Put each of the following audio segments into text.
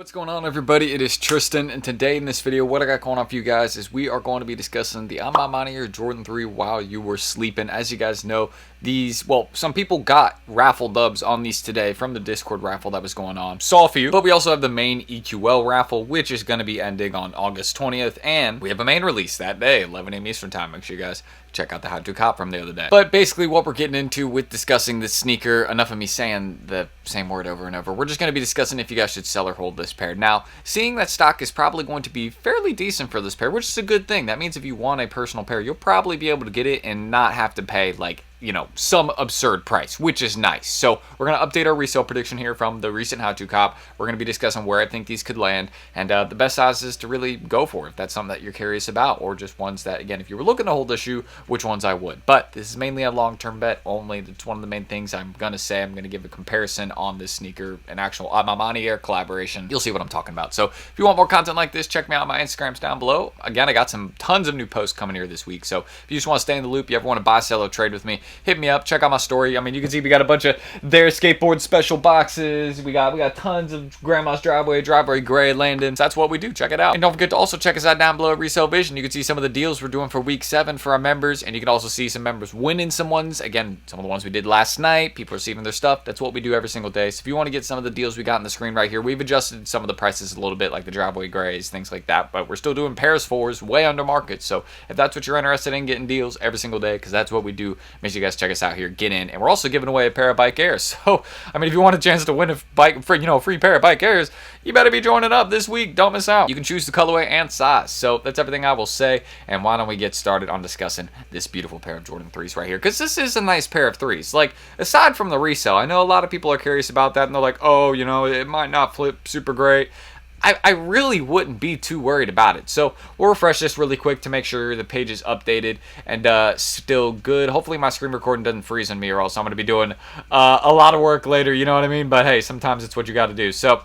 What's going on, everybody? It is Tristan, and today in this video, what I got going on for you guys is we are going to be discussing the MANIERE Jordan 3 while you were sleeping. As you guys know, some people got raffle dubs on these today from the Discord raffle that was going on. Saw a few, but we also have the main EQL raffle, which is going to be ending on August 20th, and we have a main release that day, 11 a.m. Eastern time. Make sure you guys check out the How To Cop from the other day. But basically what we're getting into with discussing this sneaker, enough of me saying the same word over and over, we're just going to be discussing if you guys should sell or hold this pair. Now, seeing that stock is probably going to be fairly decent for this pair, which is a good thing. That means if you want a personal pair, you'll probably be able to get it and not have to pay, like, you know, some absurd price, which is nice. So we're going to update our resale prediction here from the recent How To Cop. We're going to be discussing where I think these could land and the best sizes to really go for if that's something that you're curious about, or just ones that, again, if you were looking to hold this shoe, which ones I would. But this is mainly a long-term bet only. That's one of the main things I'm going to say. I'm going to give a comparison on this sneaker, an actual MANIERE collaboration. You'll see what I'm talking about. So if you want more content like this, check me out. My Instagram's down below. Again, I got tons of new posts coming here this week. So if you just want to stay in the loop, you ever want to buy, sell, or trade with me, hit me up. Check out my story. I mean, you can see we got a bunch of their skateboard special boxes. We got tons of Grandma's Driveway Gray, Landon. So that's what we do. Check it out. And don't forget to also check us out down below at Resale Vision. You can see some of the deals we're doing for week 7 for our members, and you can also see some members winning some ones. Again, some of the ones we did last night, people receiving their stuff. That's what we do every single day. So if you want to get some of the deals we got on the screen right here, we've adjusted some of the prices a little bit, like the Driveway Grays, things like that, but we're still doing pairs 4s way under market. So if that's what you're interested in, getting deals every single day, because that's what we do, make sure you guys check us out here. Get in. And we're also giving away a pair of Bike Airs. So, I mean, if you want a chance to win a free pair of Bike Airs, you better be joining up this week. Don't miss out. You can choose the colorway and size. So that's everything I will say. And why don't we get started on discussing this beautiful pair of Jordan 3s right here? Because this is a nice pair of 3s. Like, aside from the resale, I know a lot of people are curious about that, and they're like, oh, you know, it might not flip super great. I really wouldn't be too worried about it. So we'll refresh this really quick to make sure the page is updated and still good. Hopefully my screen recording doesn't freeze on me, or else I'm going to be doing a lot of work later, you know what I mean? But hey, sometimes it's what you got to do. So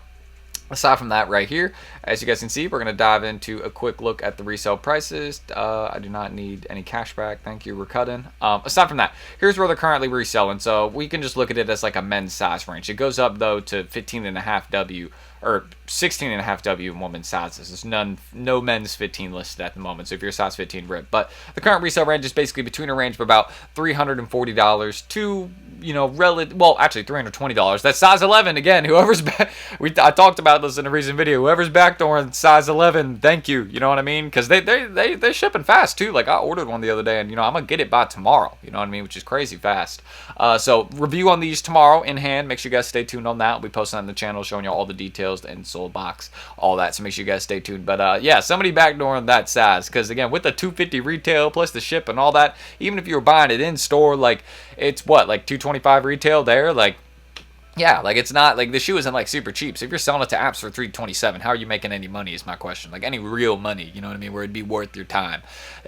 aside from that right here, as you guys can see, we're going to dive into a quick look at the resale prices. I do not need any cash back. Thank you. We're cutting. Aside from that, here's where they're currently reselling. So we can just look at it as like a men's size range. It goes up, though, to 15.5 W or 16.5 W in women's sizes. There's no men's 15 listed at the moment. So if you're a size 15, rip. But the current resale range is basically between a range of about $340 to, you know, actually $320. That's size 11. Again, whoever's I talked about this in a recent video. Whoever's backdooring size 11, thank you. You know what I mean? Because they're shipping fast too. Like, I ordered one the other day, and, you know, I'm gonna get it by tomorrow. You know what I mean? Which is crazy fast. So review on these tomorrow in hand. Make sure you guys stay tuned on that. We'll be posting on the channel, showing you all the details, the insole box, all that. So make sure you guys stay tuned. But yeah, somebody backdooring that size, because again, with the $250 retail plus the ship and all that, even if you were buying it in store, like, it's what, like $225 retail there, like, yeah, like, it's not like the shoe isn't like super cheap. So if you're selling it to apps for $327, how are you making any money is my question. Like, any real money, you know what I mean, where it'd be worth your time.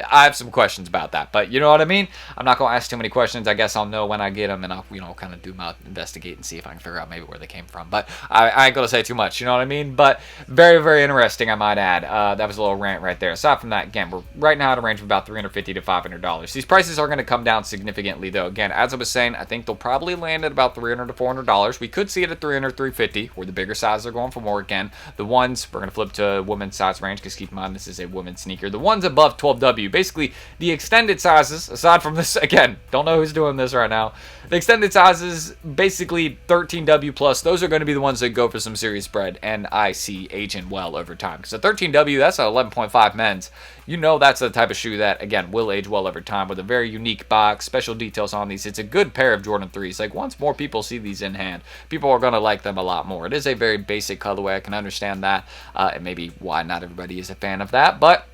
I have some questions about that, but you know what I mean? I'm not going to ask too many questions. I guess I'll know when I get them, and I'll, you know, kind of do my investigate and see if I can figure out maybe where they came from. But I ain't going to say too much, you know what I mean? But very, very interesting, I might add. That was a little rant right there. Aside from that, again, we're right now at a range of about $350 to $500. These prices are going to come down significantly, though. Again, as I was saying, I think they'll probably land at about $300 to $400. We could see it at $300, $350, where the bigger sizes are going for more. Again, the ones, we're going to flip to women's size range, because keep in mind, this is a women's sneaker. The ones above 12W, basically the extended sizes, aside from this, again, don't know who's doing this right now. The extended sizes, basically 13W plus, those are going to be the ones that go for some serious spread, and I see aging well over time. Because a 13W, that's an 11.5 men's. You know that's the type of shoe that, again, will age well over time, with a very unique box, special details on these. It's a good pair of Jordan 3s. Like, once more people see these in hand, people are going to like them a lot more. It is a very basic colorway. I can understand that, and maybe why not everybody is a fan of that, but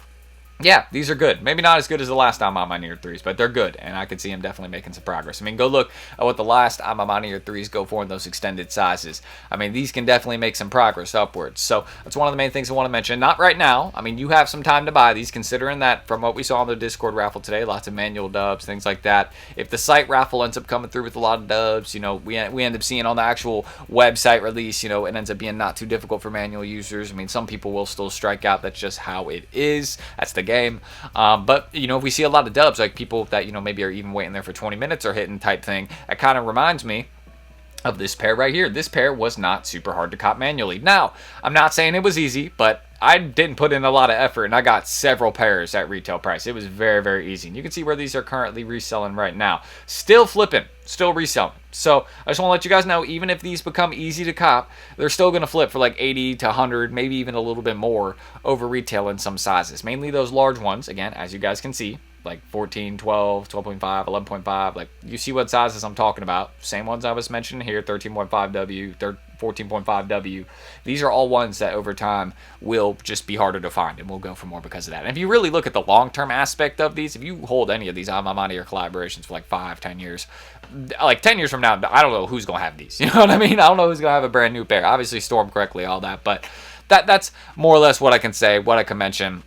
yeah, these are good. Maybe not as good as the last MANIERE 3s, but they're good, and I could see them definitely making some progress. I mean, go look at what the last MANIERE 3s go for in those extended sizes. I mean, these can definitely make some progress upwards. So that's one of the main things I want to mention. Not right now. I mean, you have some time to buy these, considering that from what we saw on the Discord raffle today, lots of manual dubs, things like that. If the site raffle ends up coming through with a lot of dubs, you know, we end up seeing on the actual website release, you know, it ends up being not too difficult for manual users. I mean, some people will still strike out. That's just how it is. That's the game. But, you know, if we see a lot of dubs, like people that, you know, maybe are even waiting there for 20 minutes or hitting type thing, it kind of reminds me of this pair right here. This pair was not super hard to cop manually. Now, I'm not saying it was easy, but I didn't put in a lot of effort, and I got several pairs at retail price. It was very, very easy. And you can see where these are currently reselling right now. Still flipping, still reselling. So I just want to let you guys know, even if these become easy to cop, they're still going to flip for like 80 to 100, maybe even a little bit more over retail in some sizes. Mainly those large ones, again, as you guys can see, like 14, 12, 12.5, 11.5. Like, you see what sizes I'm talking about. Same ones I was mentioning here, 13.5W, 14.5W. These are all ones that over time will just be harder to find, and we'll go for more because of that. And if you really look at the long-term aspect of these, if you hold any of these MANIERE collaborations for like 5, 10 years, like 10 years from now, I don't know who's going to have these. You know what I mean? I don't know who's going to have a brand new pair. Obviously, store them correctly, all that. But that's more or less what I can say, what I can mention,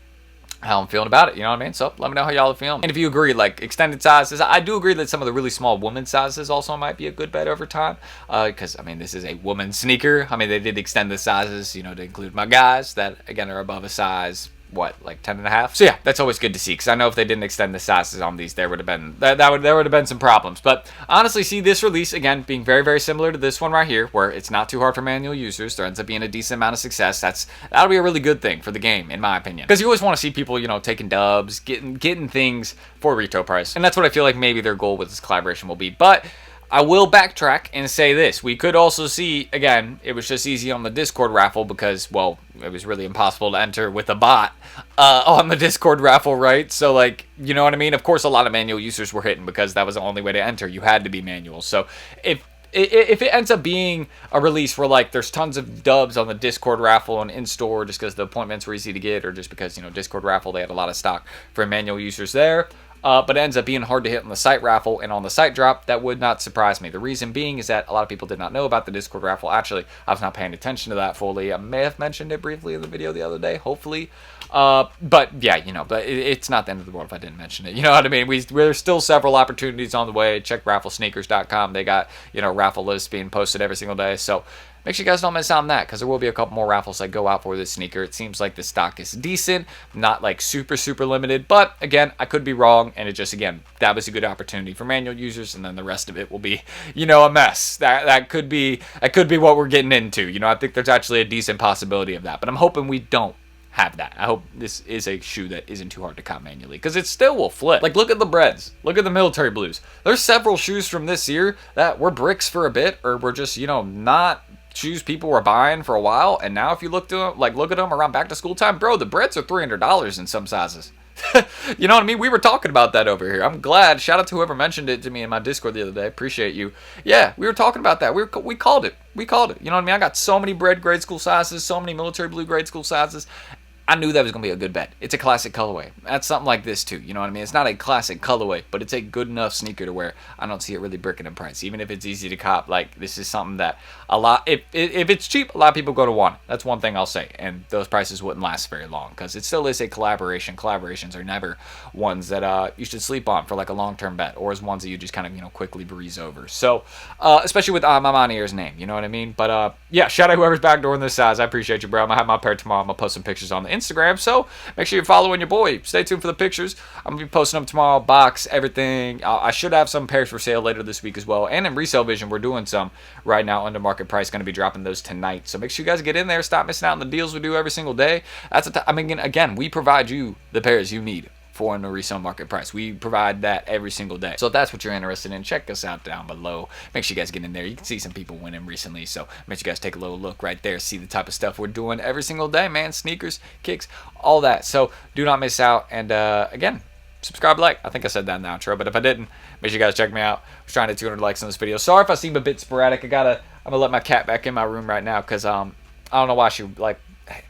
how I'm feeling about it, you know what I mean? So let me know how y'all are feeling. And if you agree, like extended sizes, I do agree that some of the really small woman sizes also might be a good bet over time. Because, I mean, this is a woman sneaker. I mean, they did extend the sizes, you know, to include my guys that, again, are above a size, what, like 10 and a half? So yeah, that's always good to see, because I know if they didn't extend the sizes on these, there would have been there would have been some problems. But honestly, see this release again being very, very similar to this one right here, where it's not too hard for manual users. There ends up being a decent amount of success. That'll be a really good thing for the game, in my opinion, because you always want to see people, you know, taking dubs, getting things for retail price, and that's what I feel like maybe their goal with this collaboration will be. But I will backtrack and say this. We could also see, again, it was just easy on the Discord raffle because, well, it was really impossible to enter with a bot on the Discord raffle, right? So, like, you know what I mean? Of course, a lot of manual users were hitting because that was the only way to enter. You had to be manual. So, if it ends up being a release where, like, there's tons of dubs on the Discord raffle and in-store just because the appointments were easy to get, or just because, you know, Discord raffle, they had a lot of stock for manual users there, but it ends up being hard to hit on the site raffle and on the site drop, that would not surprise me. The reason being is that a lot of people did not know about the Discord raffle. Actually, I was not paying attention to that fully. I may have mentioned it briefly in the video the other day, hopefully. But yeah, you know, but it's not the end of the world if I didn't mention it. You know what I mean? There's still several opportunities on the way. Check rafflesneakers.com. They got, you know, raffle lists being posted every single day. So make sure you guys don't miss out on that, because there will be a couple more raffles that go out for this sneaker. It seems like the stock is decent, not like super, super limited. But again, I could be wrong. And it just, again, that was a good opportunity for manual users. And then the rest of it will be, you know, a mess. That could be what we're getting into. You know, I think there's actually a decent possibility of that. But I'm hoping we don't have that. I hope this is a shoe that isn't too hard to cop manually, because it still will flip. Like, look at the Breads, look at the military blues. There's several shoes from this year that were bricks for a bit, or were just, you know, not shoes people were buying for a while, and now if you look at them around back to school time, bro, the Breads are $300 in some sizes. You know what I mean? We were talking about that over here. I'm glad. Shout out to whoever mentioned it to me in my Discord the other day. Appreciate you. Yeah, we were talking about that. We called it. You know what I mean? I got so many Bread grade school sizes, so many military blue grade school sizes. I knew that was going to be a good bet. It's a classic colorway. That's something like this too. You know what I mean? It's not a classic colorway, but it's a good enough sneaker to where I don't see it really bricking in price. Even if it's easy to cop, like, this is something that if it's cheap, a lot of people go to want it. That's one thing I'll say. And those prices wouldn't last very long, because it still is a collaboration. Collaborations are never ones that you should sleep on for like a long-term bet, or as ones that you just kind of, you know, quickly breeze over. So, especially with MANIERE's name, you know what I mean? But yeah, shout out whoever's backdooring this size. I appreciate you, bro. I'm going to have my pair tomorrow. I'm going to post some pictures on the Instagram, so make sure you're following your boy. Stay tuned for the pictures. I'm gonna be posting them tomorrow, box, everything. I should have some pairs for sale later this week as well, and in resale vision we're doing some right now under market price. Going to be dropping those tonight, so make sure you guys get in there. Stop missing out on the deals we do every single day. I mean, again, we provide you the pairs you need for in the resale market price. We provide that every single day. So if that's what you're interested in, check us out down below. Make sure you guys get in there. You can see some people winning recently, so make sure you guys take a little look right there, see the type of stuff we're doing every single day, man. Sneakers, kicks, all that. So do not miss out. And again, subscribe, like. I think I said that in the outro, but if I didn't, make sure you guys check me out. I was trying to 200 likes on this video. Sorry if I seem a bit sporadic. I'm gonna let my cat back in my room right now, because I don't know why she, like,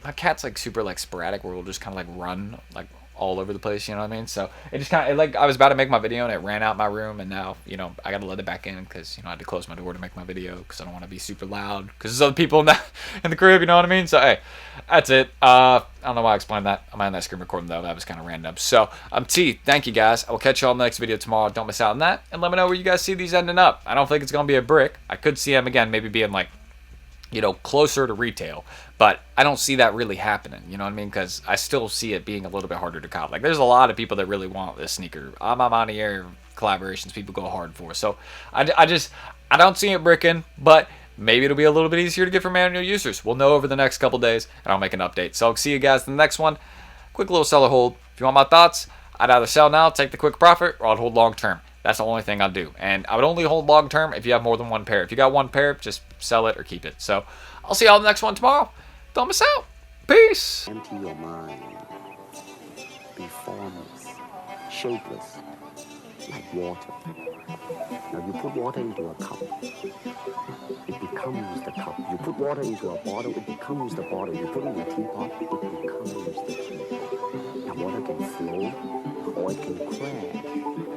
my cat's like super like sporadic, where we'll just kind of like run like all over the place, you know what I mean? So it just kind of, like, I was about to make my video and it ran out my room, and now, you know, I gotta let it back in, because, you know, I had to close my door to make my video, because I don't want to be super loud, because there's other people in the crib, you know what I mean? So hey, that's it. I don't know why I explained that. I'm on that screen recording though. That was kind of random. So I'm T. Thank you guys. I will catch you all in the next video tomorrow. Don't miss out on that, and let me know where you guys see these ending up. I don't think it's gonna be a brick. I could see them again maybe being like, you know, closer to retail, but I don't see that really happening, you know what I mean? Because I still see it being a little bit harder to cop. Like, there's a lot of people that really want this sneaker. MANIERE collaborations people go hard for. So I just, I don't see it bricking, but maybe it'll be a little bit easier to get for manual users. We'll know over the next couple days, and I'll make an update. So I'll see you guys in the next one. Quick little seller hold. If you want my thoughts, I'd either sell now, take the quick profit, or I'd hold long term. That's the only thing I'll do. And I would only hold long term if you have more than one pair. If you got one pair, just sell it or keep it. So I'll see y'all in the next one tomorrow. Don't miss out. Peace. Empty your mind. Be formless, shapeless, like water. Now you put water into a cup, it becomes the cup. You put water into a bottle, it becomes the bottle. You put it in a teapot, it becomes the teapot. Now water can flow or it can crash.